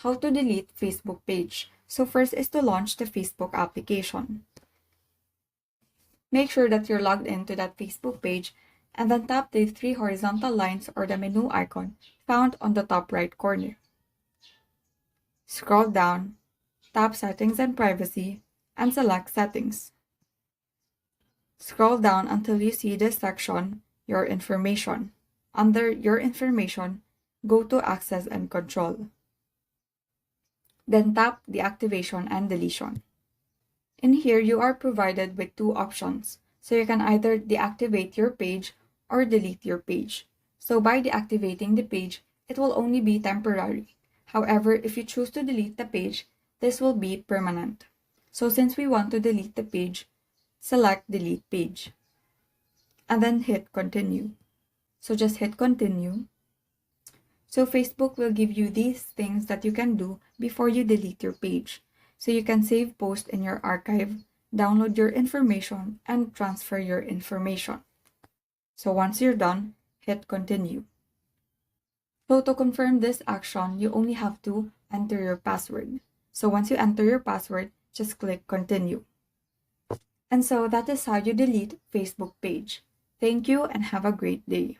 how to delete Facebook page. So first is to launch the Facebook application. Make sure that you're logged into that Facebook page and then tap the three horizontal lines or the menu icon found on the top right corner. Scroll down, tap Settings and Privacy, and select Settings. Scroll down until you see this section, Your Information. Under Your Information, go to Access and Control. Then tap Deactivation and Deletion. In here, you are provided with two options. So you can either deactivate your page or delete your page. So by deactivating the page, it will only be temporary. However, if you choose to delete the page, this will be permanent. So since we want to delete the page, select Delete Page. And then hit Continue. So just hit Continue. So Facebook will give you these things that you can do before you delete your page. So you can save posts in your archive, download your information, and transfer your information. So once you're done, hit Continue. So to confirm this action, you only have to enter your password. So once you enter your password, just click Continue. And so that is how you delete Facebook page. Thank you and have a great day.